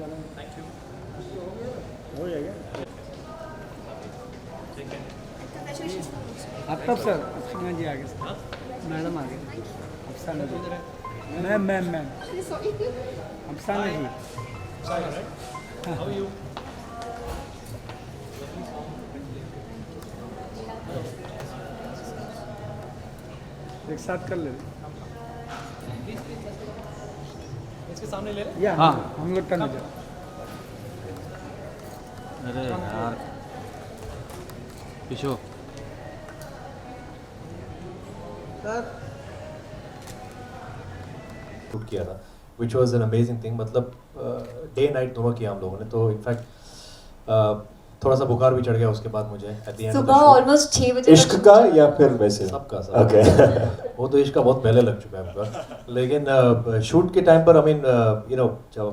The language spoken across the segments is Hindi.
Thank you. हो जाएगा। आफ्ताब सर, अफसाना जी आगे सर, मैडम आगे, अफसाना जी, मैम अफसाना जी। How are you? एक साथ कर ले इसके सामने ले ले। या हाँ हम लोग का नजर। अरे यार पिशो शूट किया था which was an amazing thing. मतलब डे नाइट दोनों किया हम लोगों ने। तो इनफैक्ट थोड़ा सा बुखार भी चढ़ गया उसके बाद मुझे at the end of the सुबह shoot। ऑलमोस्ट 6 बजे इश्क का या फिर वैसे सबका ओके वो तो इश्क का बहुत पहले लग चुका है मुझे। लेकिन शूट के टाइम पर आई मीन यू नो जब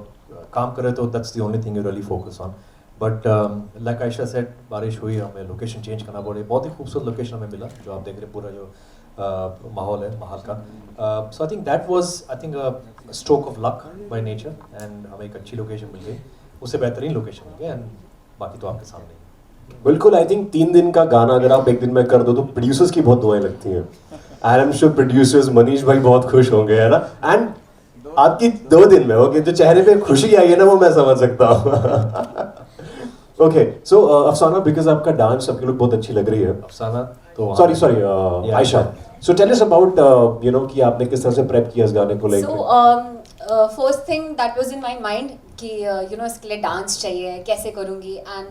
काम कर रहे तो that's the only thing you really focus on. But like Ayesha said बारिश हुई, हमें लोकेशन चेंज करना पड़ी। बहुत ही खूबसूरत लोकेशन हमें मिला जो आप देख रहे पूरा जो माहौल है महल का। So I think that was I think a stroke of luck by nature and हमें एक अच्छी लोकेशन मिल गई, उससे बेहतरीन लोकेशन मिल गई एंड बाकी तो आपके सामने ही। बिल्कुल। आई थिंक 3 दिन का गाना अगर आप एक दिन में कर दो तो प्रोड्यूसर्स की बहुत दुआएं लगती हैं। I am sure producers Manish भाई बहुत खुश होंगे, है ना। एंड आपकी 2 दिन में ओके जो चेहरे पे खुशी आई है ना वो मैं समझ सकता हूँ। ओके सो अफसाना, बिकॉज आपका डांस सबके लोग बहुत अच्छी लग रही है। अफसाना तो sorry Ayesha, so tell us about you know कि आपने किस तरह से प्रेप किया इस गाने को लेकर। So first thing that was in my mind कि यू नो इसके लिए डांस चाहिए, कैसे करूँगी। एंड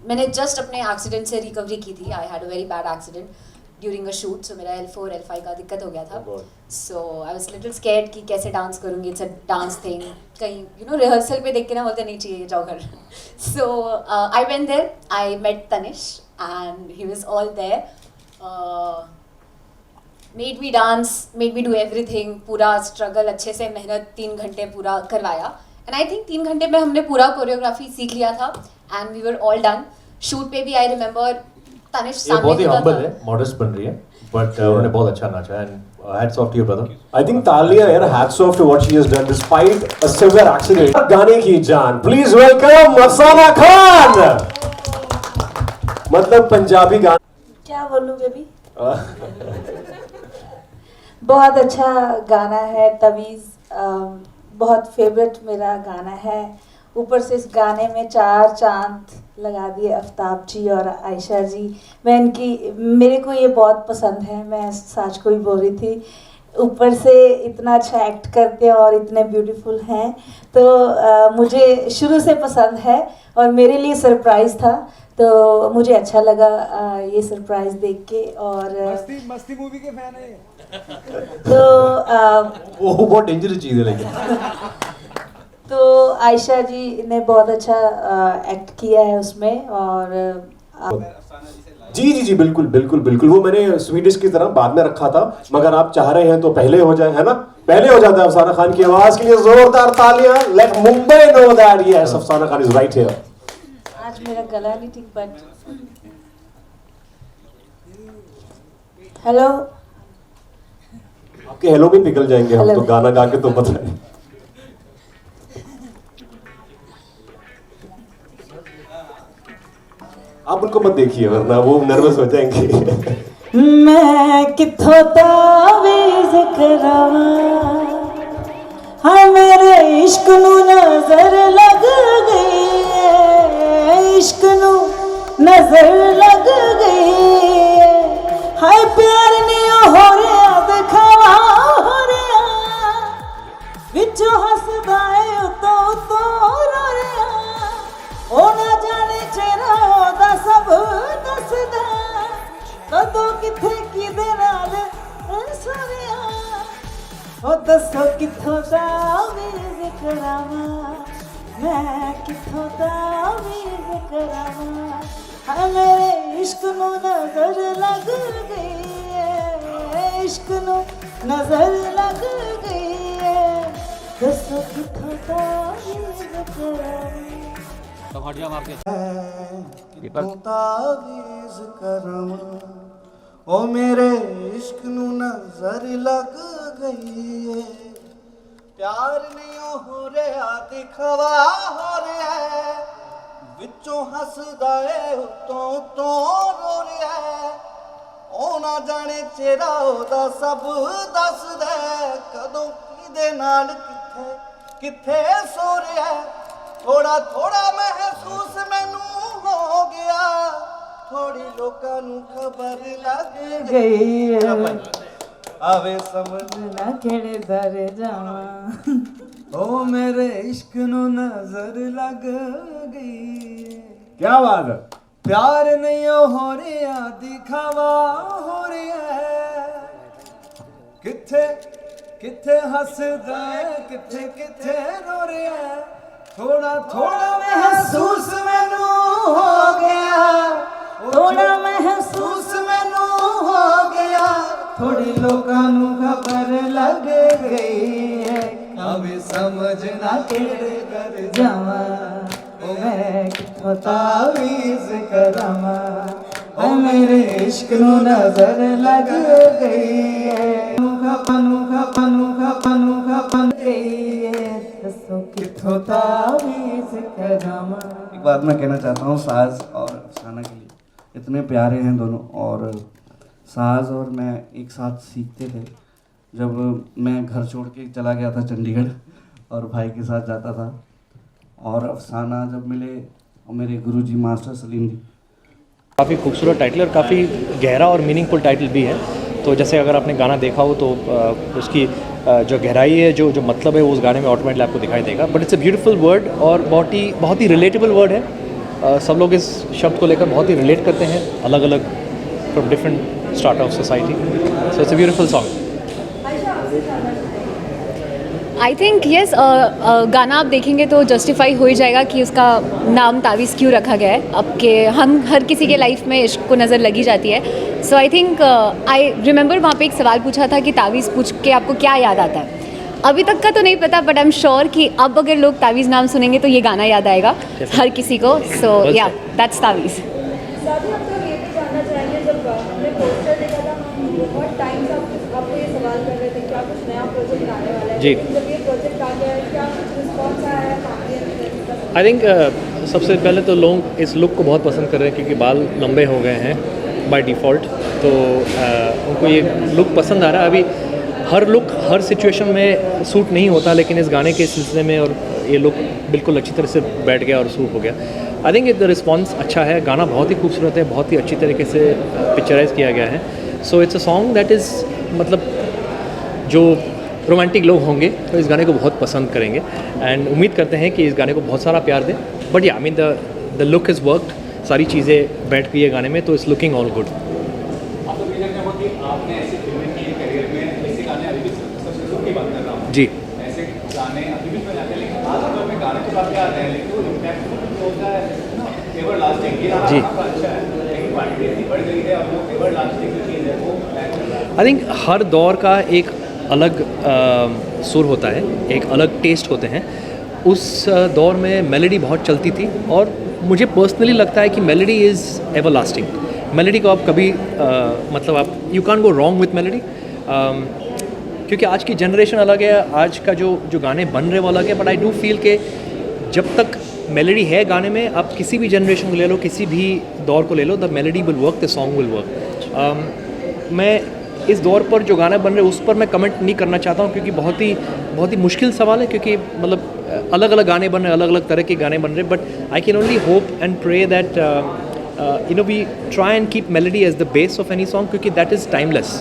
मैंने जस्ट अपने एक्सीडेंट से रिकवरी की थी। I had a very bad accident during a shoot, so मेरा L4 L5 का दिक्कत हो गया था। So I was little scared कि कैसे डांस करूँगी, इट्स अ डांस थिंग। कहीं यू नो रिहर्सल पे देख के ना बोलते नहीं चाहिए जाओ घर। So I went there, I met Tanish and he was all there, made me dance, made me do everything. पूरा स्ट्रगल अच्छे से मेहनत 3 घंटे पूरा करवाया एंड आई थिंक 3 घंटे में हमने पूरा कोरियोग्राफी सीख लिया था and we were all done. Shoot पे भी आई रिमेंबर तनिष ये सामने बहुत ही खड़ा हम्बल था। है, मॉडेस्ट बन रही है बट उन्होंने बहुत अच्छा नाचा and hats off to you brother. I think तालियां यार, hats off to what she has done despite a severe accident. गाने की जान, please welcome अफसाना खान। मतलब पंजाबी गाना क्या बोलूं बेबी। बहुत अच्छा गाना है तवीज़, बहुत फेवरेट मेरा गाना है। ऊपर से इस गाने में 4 चांद लगा दिए आफ्ताब जी और आयशा जी। मेरे को ये बहुत पसंद है, मैं साज को ही बोल रही थी। ऊपर से इतना अच्छा एक्ट करते हैं और इतने ब्यूटीफुल हैं, तो मुझे शुरू से पसंद है और मेरे लिए सरप्राइज़ था, तो मुझे अच्छा लगा ये सरप्राइज़ देख के। और मस्ती मूवी के फैन है। तो वो बहुत डेंजरस चीज़ है लेकिन। तो आयशा जी ने बहुत अच्छा एक्ट किया है उसमें। और जी बिल्कुल बिल्कुल बिल्कुल। वो मैंने स्वीडिश की तरह बाद में रखा था, मगर आप चाह रहे हैं तो पहले हो जाए, है ना। पहले हो जाता है। अफसाना खान की आवाज के लिए जोरदार तालियां। Let Mumbai know that yes Afsana Khan is right here. आज मेरा गला नहीं ठीक, बट हेलो। आपके हेलो भी पिघल जाएंगे हम तो गाना गा के, तो पता नहीं। आप उनको मत देखिए वरना वो नर्वस हो जाएंगे। मैं किथों तावीज़ करावां, हाय मेरे इश्क नू नजर लग गई है, इश्क नू नजर लग गई है। हाय प्यार नहीं हो रहा दिखावा हो रहा, विचों हसदा है उतो रो रहा। ओ ना जाने चेहरा ओदा सब दसदा, कदों किथे किदे नाल सोनिया। ओ दसो किथों तावीज़ करावां, मैं किथों तावीज़ करावां। हाय मेरे इश्क नू नजर लग गई है, इश्क नू नजर लग गई है। दसो किथों तावीज़ करावां। तो हट जाओ आपके किथों तावीज़ करावां, ओ मेरे इश्क नू नजर लग गई है, प्यार नहीं हो रहा दिखवा हो रहा है विचों हसदा है उतों उतों रो रहा है ओ ना जाने चेहरा ओदा सब दसदा कदों किदे नाल किथे किथे सो रहा है थोड़ा थोड़ा महसूस मैनू हो गया थोड़ी लोकां नू खबर लग गई आवे समझ ना केड़े दर जावां ओ मेरे इश्क नू नजर लग गई क्या बात है। प्यार नहीं हो रहा दिखावा हो रहा है किथे किथे हसदा है किथे किथे रो रहा है थोड़ा थोड़ा महसूस मैनू हो गया थोड़ा महसूस मैनू हो गया थोड़ी लोकां नू खबर लग गई है अभी समझना केड़े कर जावां ओ मैं किथों तावीज़ करावां ओ मेरे इश्क नू नजर लग गई है खपनू खपनू खपनू खपन गई है दसो किथों तावीज़ करावां। एक बात मैं कहना चाहता हूँ साज और अफसाना के लिए इतने प्यारे हैं दोनों और साज और मैं एक साथ सीखते थे जब मैं घर छोड़ के चला गया था चंडीगढ़ और भाई के साथ जाता था और अफसाना जब मिले और मेरे गुरुजी मास्टर सलीम जी काफ़ी खूबसूरत टाइटल और काफ़ी गहरा और मीनिंगफुल टाइटल भी है। तो जैसे अगर आपने गाना देखा हो तो उसकी जो गहराई है जो जो मतलब है वो उस गाने में ऑटोमेटिकली आपको दिखाई देगा। But it's a beautiful word और बहुत ही रिलेटेबल वर्ड है। सब लोग इस शब्द को लेकर बहुत ही रिलेट करते हैं अलग अलग from different strata of society. So it's a beautiful song. I think yes गाना आप देखेंगे तो जस्टिफाई हो ही जाएगा कि उसका नाम तावीज़ क्यों रखा गया है। अब के हम हर किसी के लाइफ में इश्क को नज़र लगी जाती है। सो आई थिंक आई रिमेंबर वहाँ पे एक सवाल पूछा था कि तावीज़ पूछ के आपको क्या याद आता है। अभी तक का तो नहीं पता बट आई एम श्योर कि अब अगर लोग तावीज़ नाम सुनेंगे तो ये गाना याद आएगा हर किसी को। सो या दैट्स तावीज़। साथी आप लोग ये भी जानना चाहेंगे जब हमने पोस्टर देखा था हम बहुत टाइम से आपको ये सवाल कर रहे थे कि आप कुछ नया प्रोजेक्ट आने वाला है जी। जब ये प्रोजेक्ट आ गया है क्या कुछ रिस्पॉन्स आया है फैमिली एंड फ्रेंड्स का? आई थिंक सबसे पहले तो लोग इस लुक को बहुत पसंद कर रहे हैं क्योंकि बाल लंबे हो गए हैं बाय डिफ़ॉल्ट। तो उनको ये लुक पसंद आ रहा है। अभी हर लुक हर सिचुएशन में सूट नहीं होता लेकिन इस गाने के सिलसिले में और ये लुक बिल्कुल अच्छी तरह से बैठ गया और सूट हो गया। आई थिंक द रिस्पॉन्स अच्छा है। गाना बहुत ही खूबसूरत है बहुत ही अच्छी तरीके से पिक्चराइज किया गया है। So it's a song that is मतलब जो रोमांटिक लोग होंगे तो इस गाने को बहुत पसंद करेंगे एंड उम्मीद करते हैं कि इस गाने को बहुत सारा प्यार दें। बट या I mean the look is worked सारी चीज़ें बैठ गई है गाने में तो इट्स लुकिंग ऑल गुड। जी ऐसे गाने अभी भी बजाते हैं लेकिन आज अगर मैं गाने के बाद क्या आते हैं लेकिन वो इम्पैक्ट होता है एवरलास्टिंग। ये गाना आपका अच्छा है लेकिन क्वांटिटी इतनी बढ़ गई है और वो एवरलास्टिंग जो चीज़ है वो बैक कर रहा है। आई थिंक हर दौर का एक अलग सुर होता है एक अलग टेस्ट होते हैं। उस दौर में मेलोडी बहुत चलती थी और मुझे पर्सनली लगता है कि मेलोडी इज़ एवरलास्टिंग। मेलोडी को आप कभी मतलब आप you can go wrong with melody क्योंकि आज की जनरेशन अलग है आज का जो गाने बन रहे वो अलग है। बट आई डू फील कि जब तक मेलोडी है गाने में आप किसी भी जनरेशन को ले लो किसी भी दौर को ले लो the melody will work the song will work. मैं इस दौर पर जो गाने बन रहे उस पर मैं कमेंट नहीं करना चाहता हूँ क्योंकि बहुत ही मुश्किल सवाल है क्योंकि मतलब अलग अलग गाने बन रहे अलग अलग तरह के गाने बन रहे। But I can only hope and pray that you know we try and keep melody as the base of any song क्योंकि दैट इज़ टाइमलेस।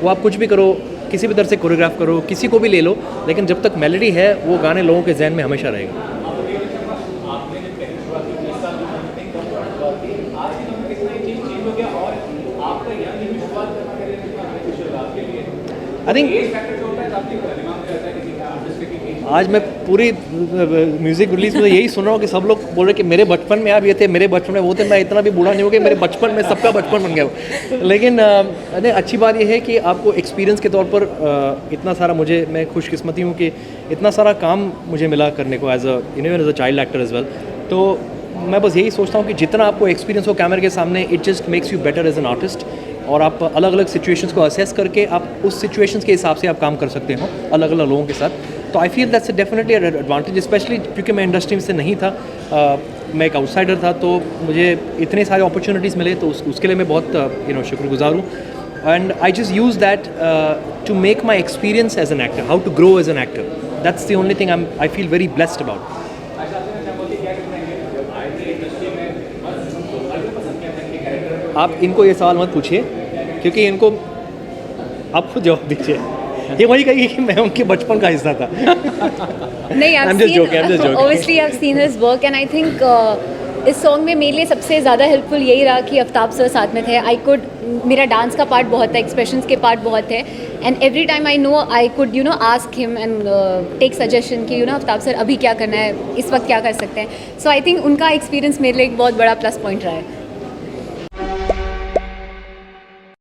वो आप कुछ भी करो किसी भी तरह से कोरियोग्राफ करो किसी को भी ले लो लेकिन जब तक मेलोडी है वो गाने लोगों के जहन में हमेशा रहेगा। आई थिंक आज मैं पूरी म्यूज़िक रिलीज में यही सुन रहा हूँ कि सब लोग बोल रहे कि मेरे बचपन में आप ये थे मेरे बचपन में वो थे। मैं इतना भी बूढ़ा नहीं हूँ कि मेरे बचपन में सबका बचपन बन गया। लेकिन अच्छी बात यह है कि आपको एक्सपीरियंस के तौर पर इतना सारा मैं खुशकिस्मती हूँ कि इतना सारा काम मुझे मिला करने को as a child actor as well. तो मैं बस यही सोचता हूँ कि जितना आपको एक्सपीरियंस हो कैमरे के सामने it just makes you better as an artist और आप अलग अलग सिचुएशंस को असेस करके आप उस सिचुएशंस के हिसाब से आप काम कर सकते हो अलग अलग लोगों के साथ। तो I feel that's definitely advantage, specially क्योंकि मैं इंडस्ट्री में से नहीं था, मैं एक आउटसाइडर था, तो मुझे इतने सारे अपॉर्चुनिटीज़ मिले, तो उसके लिए मैं बहुत शुक्रगुजार हूँ. And I just use that to make my experience as an actor, how to grow as an actor. That's the only thing I feel very blessed about. आप इनको ये सवाल मत पूछिए, क्योंकि इनको आप खुद जवाब दीजिए. ये वही कहेगी कि मैं उनके बचपन का हिस्सा था. नहीं, I'm just joking. Obviously I've seen his work and I think इस सॉन्ग में मेरे लिए सबसे ज़्यादा हेल्पफुल यही रहा कि आफ्ताब सर साथ में थे. मेरा डांस का पार्ट बहुत है, एक्सप्रेशंस के पार्ट बहुत है, and every time I could ask him and take suggestion कि आफ्ताब सर अभी क्या करना है, इस वक्त क्या कर सकते हैं. सो आई थिंक उनका एक्सपीरियंस मेरे लिए एक बहुत बड़ा प्लस पॉइंट रहा है.